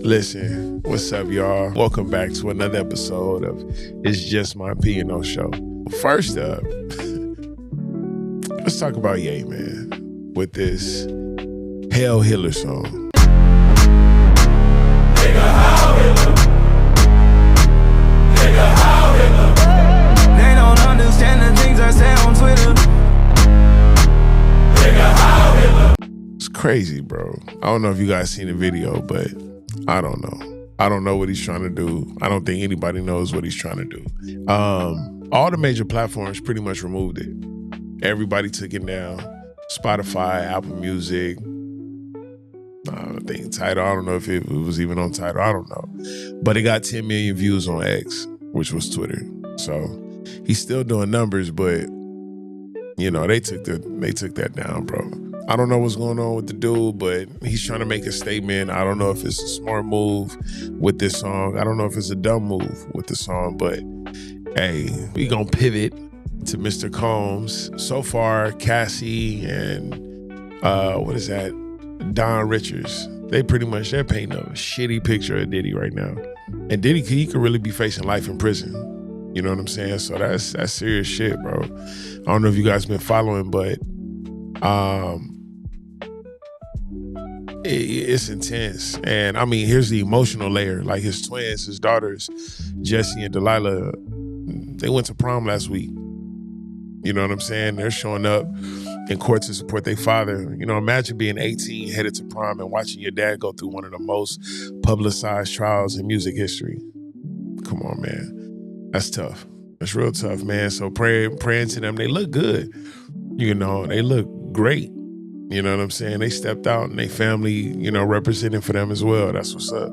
Listen, what's up, y'all? Welcome back to another episode of It's Just My P&O Show. First up, let's talk about Ye, man, with this Heil Hitler song. Nigga, Heil Hitler. Nigga, Heil Hitler. They don't understand the things I say on Twitter. Nigga, Heil Hitler. It's crazy, bro. I don't know if you guys seen the video, but I don't know. I don't know what he's trying to do. I don't think anybody knows what he's trying to do. All the major platforms pretty much removed it. Everybody took it down. Spotify, Apple Music, I think Tidal. I don't know if it was even on Tidal. I don't know. But it got 10 million views on X, which was Twitter. So he's still doing numbers, but you know, they took that down, bro. I don't know what's going on with the dude, but he's trying to make a statement. I don't know if it's a smart move with this song. I don't know if it's a dumb move with the song, but hey, we gonna pivot to Mr. Combs. So far, Cassie and Don Richards, they're painting a shitty picture of Diddy right now. And Diddy, he could really be facing life in prison. You know what I'm saying? So that's serious shit, bro. I don't know if you guys been following, but it's intense. And I mean, here's the emotional layer. Like his twins, his daughters, Jesse and Delilah, they went to prom last week. You know what I'm saying? They're showing up in court to support their father. You know, imagine being 18, headed to prom, and watching your dad go through one of the most publicized trials in music history. Come on, man. That's tough. That's real tough, man. So praying to them. They look good. You know, they look great. You know what I'm saying? They stepped out and they family, you know, representing for them as well. That's what's up.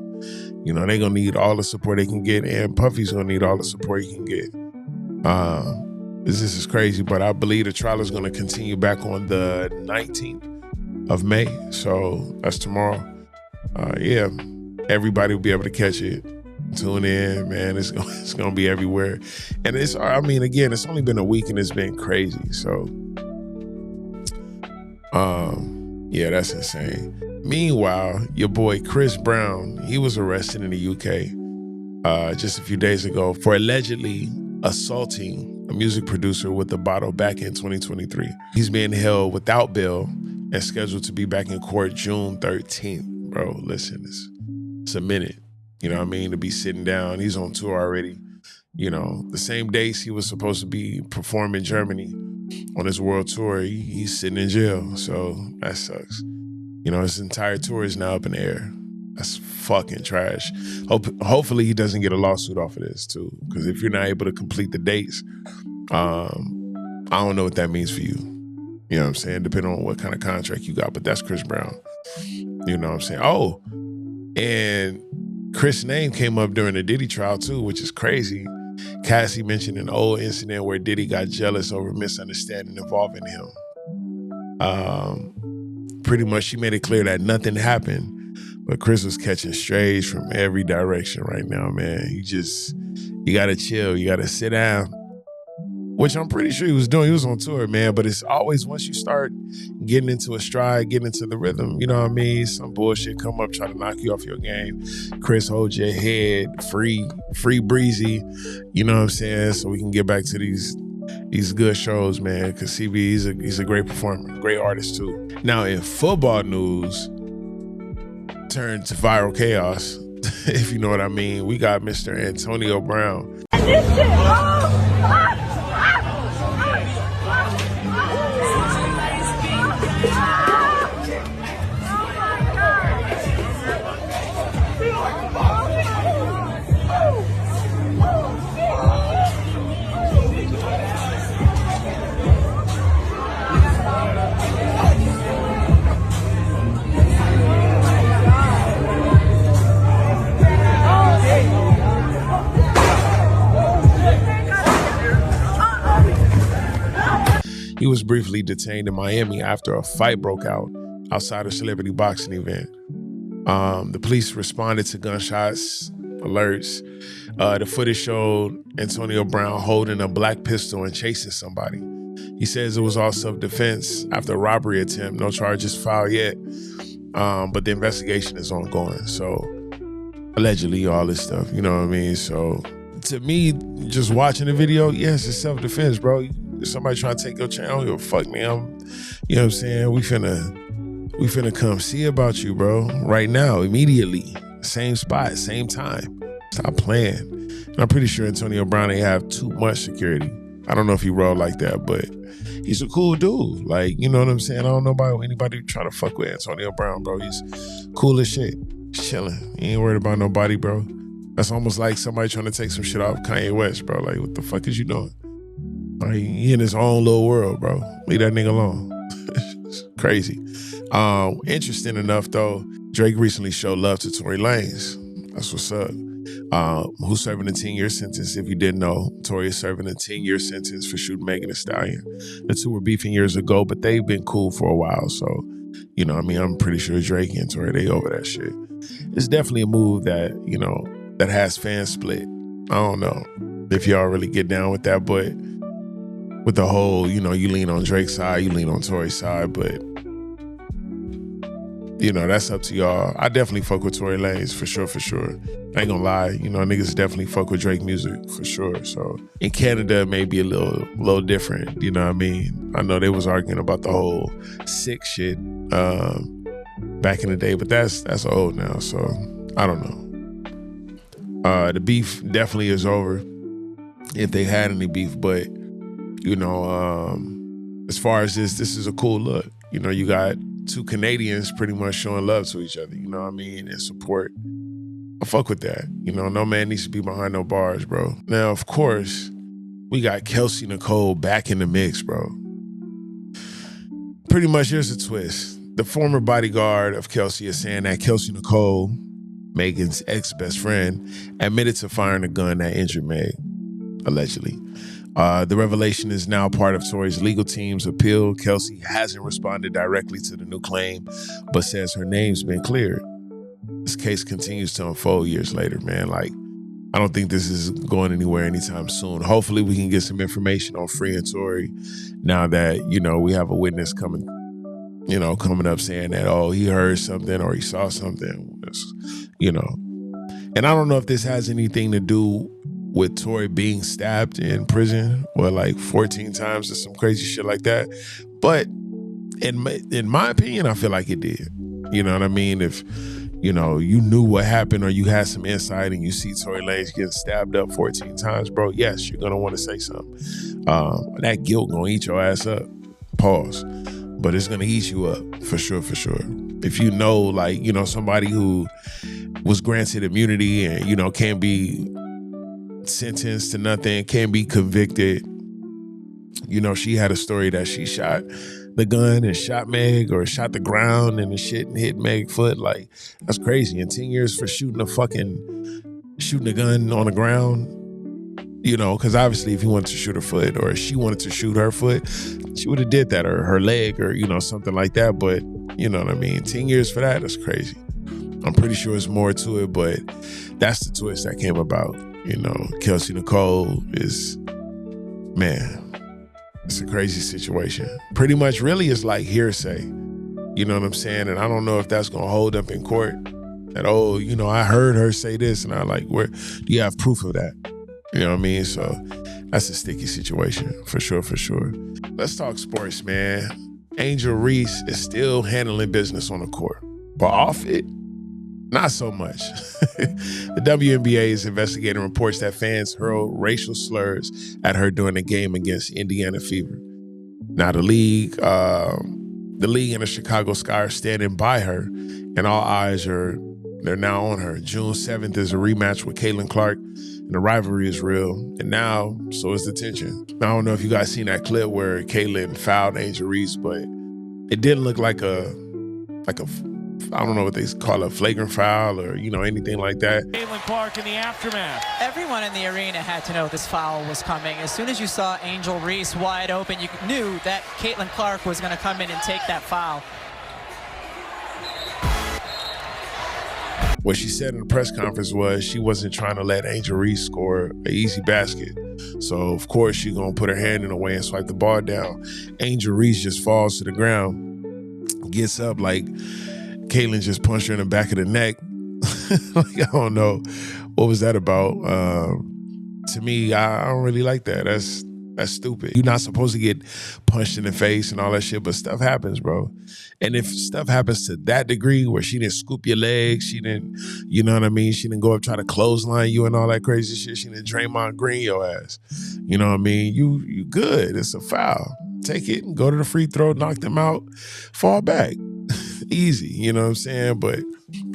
You know, they gonna need all the support they can get, and Puffy's gonna need all the support he can get. This is crazy, but I believe the trial is gonna continue back on the 19th of May. So that's tomorrow. Yeah, everybody will be able to catch it. Tune in, man. It's gonna be everywhere. And it's only been a week and it's been crazy. So yeah, that's insane. Meanwhile, your boy Chris Brown, he was arrested in the UK just a few days ago for allegedly assaulting a music producer with a bottle back in 2023. He's being held without bail and scheduled to be back in court June 13th. Bro, listen, it's a minute. You know what I mean? To be sitting down. He's on tour already. You know, the same days he was supposed to be performing in Germany on his world tour, he's sitting in jail. So that sucks. You know, his entire tour is now up in the air. That's fucking trash. Hopefully he doesn't get a lawsuit off of this too. Because if you're not able to complete the dates, I don't know what that means for you. You know what I'm saying? Depending on what kind of contract you got. But that's Chris Brown. You know what I'm saying? Oh, and Chris' name came up during the Diddy trial too, which is crazy. Cassie mentioned an old incident where Diddy got jealous over a misunderstanding involving him. Pretty much she made it clear that nothing happened, but Chris was catching strays from every direction right now, man. You gotta chill, you gotta sit down, which I'm pretty sure he was doing. He was on tour, man, but it's always once you start getting into a stride, getting into the rhythm, you know what I mean? Some bullshit come up, try to knock you off your game. Chris, hold your head, free breezy, you know what I'm saying? So we can get back to these good shows, man, because CB, he's a great performer, great artist too. Now in football news, turned to viral chaos, if you know what I mean, we got Mr. Antonio Brown. This shit, He was briefly detained in Miami after a fight broke out outside a celebrity boxing event. The police responded to gunshots, alerts. The footage showed Antonio Brown holding a black pistol and chasing somebody. He says it was all self-defense after a robbery attempt. No charges filed yet, but the investigation is ongoing. So allegedly, all this stuff. You know what I mean? So to me, just watching the video, yes, it's self-defense, bro. If somebody trying to take your channel, yo, fuck me. You know what I'm saying? We finna come see about you, bro. Right now, immediately. Same spot, same time. Stop playing. And I'm pretty sure Antonio Brown ain't have too much security. I don't know if he rolled like that, but he's a cool dude. Like, you know what I'm saying? I don't know about anybody trying to fuck with Antonio Brown, bro. He's cool as shit. He's chilling. He ain't worried about nobody, bro. That's almost like somebody trying to take some shit off Kanye West, bro. Like, what the fuck is you doing? Like, he in his own little world, bro. Leave that nigga alone. It's crazy. Interesting enough, though, Drake recently showed love to Tory Lanez. That's what's up. Who's serving a 10-year sentence. If you didn't know, Tory is serving a 10-year sentence for shooting Megan Thee Stallion. The two were beefing years ago, but they've been cool for a while. So, you know, I mean, I'm pretty sure Drake and Tory, they over that shit. It's definitely a move that, you know, that has fans split. I don't know if y'all really get down with that, but with the whole, you know, you lean on Drake's side, you lean on Tory's side, but you know, that's up to y'all. I definitely fuck with Tory Lanez for sure, for sure. I ain't gonna lie, you know, niggas definitely fuck with Drake music for sure. So in Canada, it may be a little different, you know what I mean? I know they was arguing about the whole sick shit back in the day, but that's old now, so I don't know. The beef definitely is over, if they had any beef, but you know, as far as this is a cool look. You know, you got two Canadians pretty much showing love to each other, you know what I mean, and support. I fuck with that. You know, no man needs to be behind no bars, bro. Now, of course, we got Kelsey Nicole back in the mix, bro. Pretty much, here's a twist. The former bodyguard of Kelsey is saying that Kelsey Nicole, Megan's ex-best friend, admitted to firing a gun that injured Meg, allegedly. The revelation is now part of Tory's legal team's appeal. Kelsey hasn't responded directly to the new claim, but says her name's been cleared. This case continues to unfold years later, man. Like, I don't think this is going anywhere anytime soon. Hopefully we can get some information on freeing Tory now that, you know, we have a witness coming up saying that, oh, he heard something or he saw something, you know. And I don't know if this has anything to do with Tory being stabbed in prison or like 14 times or some crazy shit like that. But in my opinion, I feel like it did. You know what I mean? If, you know, you knew what happened or you had some insight and you see Tory Lanez getting stabbed up 14 times, bro, yes, you're going to want to say something. That guilt going to eat your ass up. Pause. But it's going to eat you up for sure, for sure. If you know, like, you know, somebody who was granted immunity and, you know, can't be sentenced to nothing, can't be convicted. You know, she had a story that she shot the gun and shot Meg or shot the ground and the shit and hit Meg's foot. Like, that's crazy. And 10 years for shooting a gun on the ground, you know, because obviously if he wanted to shoot her foot or she wanted to shoot her foot, she would have did that, or her leg, or, you know, something like that. But, you know what I mean? 10 years for that, that's crazy. I'm pretty sure it's more to it, but that's the twist that came about. You know, Kelsey Nicole is, man, it's a crazy situation. Pretty much really it's like hearsay. You know what I'm saying? And I don't know if that's going to hold up in court. That, oh, you know, I heard her say this, and I like, where do you have proof of that? You know what I mean? So that's a sticky situation, for sure, for sure. Let's talk sports, man. Angel Reese is still handling business on the court. But off it, not so much. The WNBA is investigating reports that fans hurled racial slurs at her during a game against Indiana Fever. Now the league and the Chicago Sky are standing by her, and all eyes they're now on her. June 7th is a rematch with Caitlin Clark, and the rivalry is real. And now, so is the tension. Now, I don't know if you guys seen that clip where Caitlin fouled Angel Reese, but it didn't look like a I don't know what they call a flagrant foul or, you know, anything like that. Caitlin Clark in the aftermath. Everyone in the arena had to know this foul was coming. As soon as you saw Angel Reese wide open, you knew that Caitlin Clark was going to come in and take that foul. What she said in the press conference was she wasn't trying to let Angel Reese score an easy basket. So, of course, she's going to put her hand in the way and swipe the ball down. Angel Reese just falls to the ground, gets up like Caitlin just punched her in the back of the neck. Like, I don't know. What was that about? To me, I don't really like that. That's stupid. You're not supposed to get punched in the face and all that shit, but stuff happens, bro. And if stuff happens to that degree where she didn't scoop your legs, she didn't, you know what I mean? She didn't go up try to clothesline you and all that crazy shit. She didn't Draymond Green your ass. You know what I mean? You good. It's a foul. Take it and go to the free throw, knock them out, fall back. Easy, you know what I'm saying? But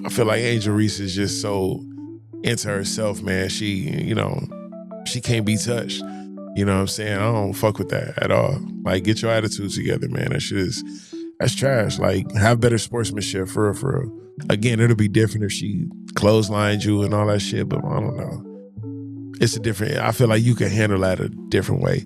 I feel like Angel Reese is just so into herself, man. She can't be touched. You know what I'm saying? I don't fuck with that at all. Like, get your attitude together, man. That's trash. Like, have better sportsmanship, for real, for real. Again, it'll be different if she clotheslined you and all that shit, but I don't know. I feel like you can handle that a different way.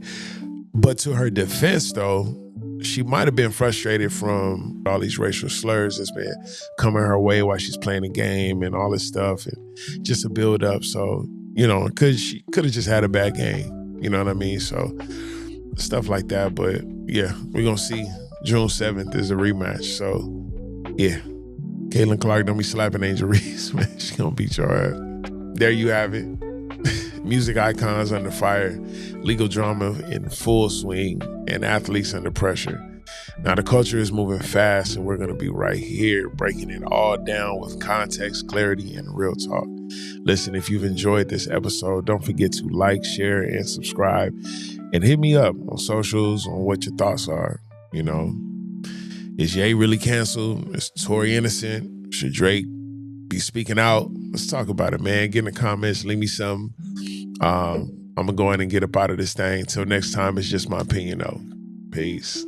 But to her defense, though, she might have been frustrated from all these racial slurs that's been coming her way while she's playing the game and all this stuff, and just a build up. So, she could have just had a bad game. You know what I mean? So stuff like that. But yeah, we're going to see. June 7th is a rematch. So yeah, Caitlin Clark, don't be slapping Angel Reese, man. She's going to beat your ass. There you have it. Music icons under fire, legal drama in full swing, and athletes under pressure. Now, the culture is moving fast, and we're going to be right here breaking it all down with context, clarity, and real talk. Listen, if you've enjoyed this episode, don't forget to like, share, and subscribe, and hit me up on socials on what your thoughts are. Is Ye really canceled? Is Tory innocent? Should Drake be speaking out? Let's talk about it, man. Get in the comments, leave me something. I'm going to go in and get up out of this thing. Till next time, it's just my opinion, though. Peace.